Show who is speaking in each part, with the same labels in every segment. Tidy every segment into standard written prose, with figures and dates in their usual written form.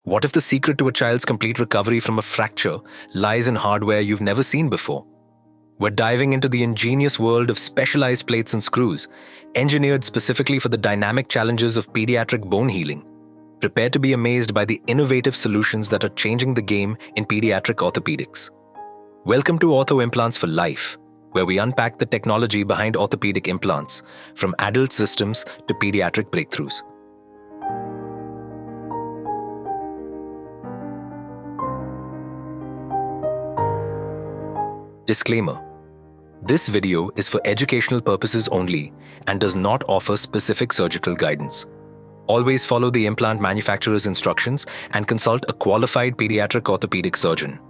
Speaker 1: What if the secret to a child's complete recovery from a fracture lies in hardware you've never seen before? We're diving into the ingenious world of specialized plates and screws, engineered specifically for the dynamic challenges of pediatric bone healing. Prepare to be amazed by the innovative solutions that are changing the game in pediatric orthopedics. Welcome to Ortho Implants for Life, where we unpack the technology behind orthopedic implants, from adult systems to pediatric breakthroughs. Disclaimer: this video is for educational purposes only and does not offer specific surgical guidance. Always follow the implant manufacturer's instructions and consult a qualified pediatric orthopedic surgeon.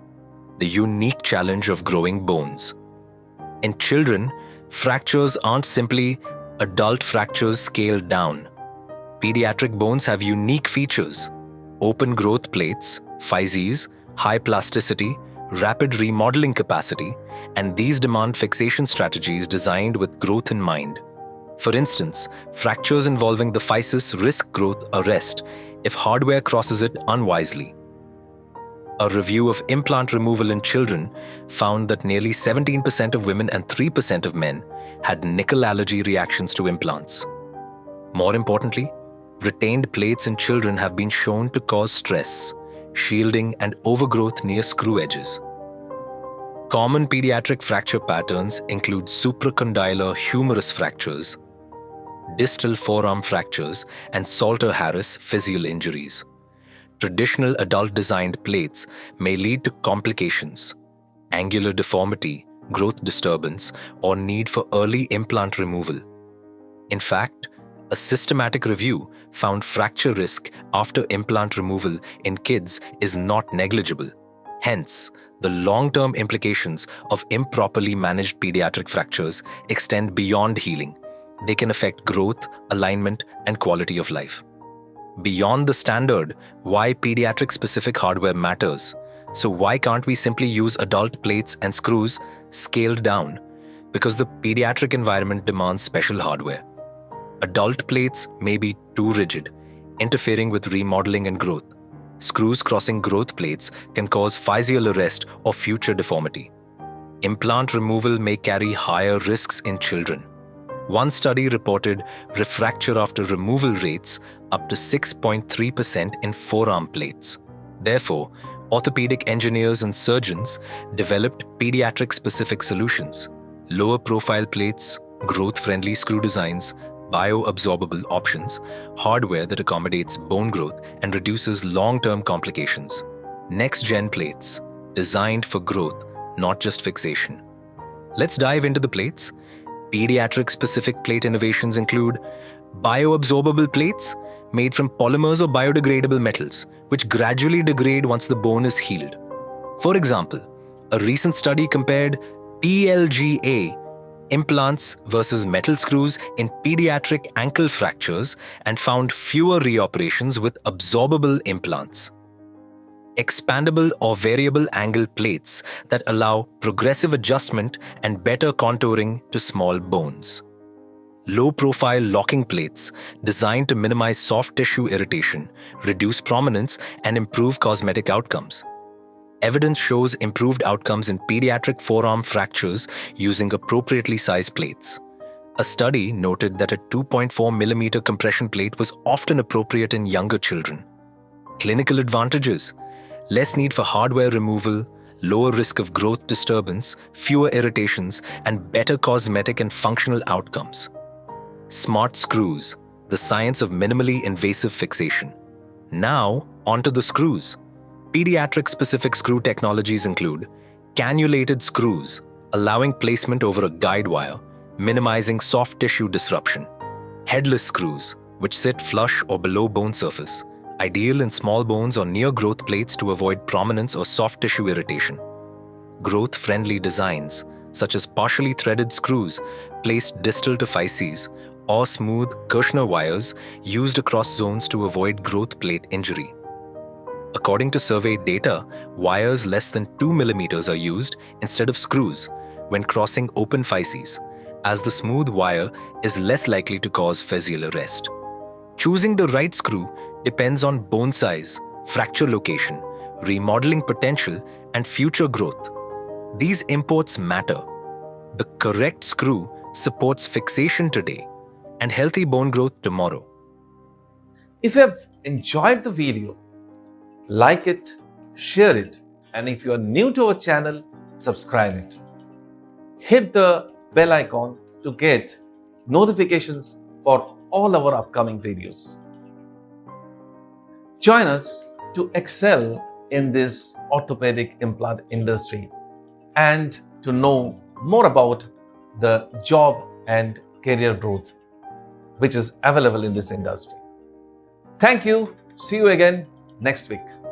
Speaker 1: The unique challenge of growing bones. In children, fractures aren't simply adult fractures scaled down. Pediatric bones have unique features: open growth plates, physes, high plasticity, rapid remodeling capacity, and these demand fixation strategies designed with growth in mind. For instance, fractures involving the physis risk growth arrest if hardware crosses it unwisely. A review of implant removal in children found that nearly 17% of women and 3% of men had nickel allergy reactions to implants. More importantly, retained plates in children have been shown to cause stress, shielding, and overgrowth near screw edges. Common pediatric fracture patterns include supracondylar humerus fractures, distal forearm fractures, and Salter-Harris physial injuries. Traditional adult-designed plates may lead to complications, angular deformity, growth disturbance, or need for early implant removal. In fact, a systematic review found fracture risk after implant removal in kids is not negligible. Hence, the long-term implications of improperly managed pediatric fractures extend beyond healing. They can affect growth, alignment, and quality of life. Beyond the standard, why pediatric-specific hardware matters. So why can't we simply use adult plates and screws scaled down? Because the pediatric environment demands special hardware. Adult plates may be too rigid, interfering with remodeling and growth. Screws crossing growth plates can cause physial arrest or future deformity. Implant removal may carry higher risks in children. One study reported refracture after removal rates up to 6.3% in forearm plates. Therefore, orthopedic engineers and surgeons developed pediatric-specific solutions: lower profile plates, growth-friendly screw designs, bioabsorbable options, hardware that accommodates bone growth and reduces long-term complications. Next-gen plates, designed for growth, not just fixation. Let's dive into the plates. Pediatric-specific plate innovations include bioabsorbable plates made from polymers or biodegradable metals, which gradually degrade once the bone is healed. For example, a recent study compared PLGA implants versus metal screws in pediatric ankle fractures and found fewer reoperations with absorbable implants. Expandable or variable angle plates that allow progressive adjustment and better contouring to small bones. Low-profile locking plates designed to minimize soft tissue irritation, reduce prominence, and improve cosmetic outcomes. Evidence shows improved outcomes in pediatric forearm fractures using appropriately sized plates. A study noted that a 2.4 mm compression plate was often appropriate in younger children. Clinical advantages: less need for hardware removal, lower risk of growth disturbance, fewer irritations, and better cosmetic and functional outcomes. Smart screws, the science of minimally invasive fixation. Now, onto the screws. Pediatric-specific screw technologies include cannulated screws, allowing placement over a guide wire, minimizing soft tissue disruption. Headless screws, which sit flush or below bone surface, ideal in small bones or near growth plates to avoid prominence or soft tissue irritation. Growth-friendly designs, such as partially threaded screws placed distal to physes, or smooth Kirschner wires used across zones to avoid growth plate injury. According to survey data, wires less than 2 mm are used instead of screws when crossing open physes, as the smooth wire is less likely to cause physial arrest. Choosing the right screw depends on bone size, fracture location, remodeling potential, and future growth. These imports matter. The correct screw supports fixation today and healthy bone growth tomorrow.
Speaker 2: If you have enjoyed the video, like it, share it, and if you are new to our channel, subscribe it. Hit the bell icon to get notifications for all our upcoming videos. Join us to excel in this orthopedic implant industry and to know more about the job and career growth which is available in this industry. Thank you. See you again next week.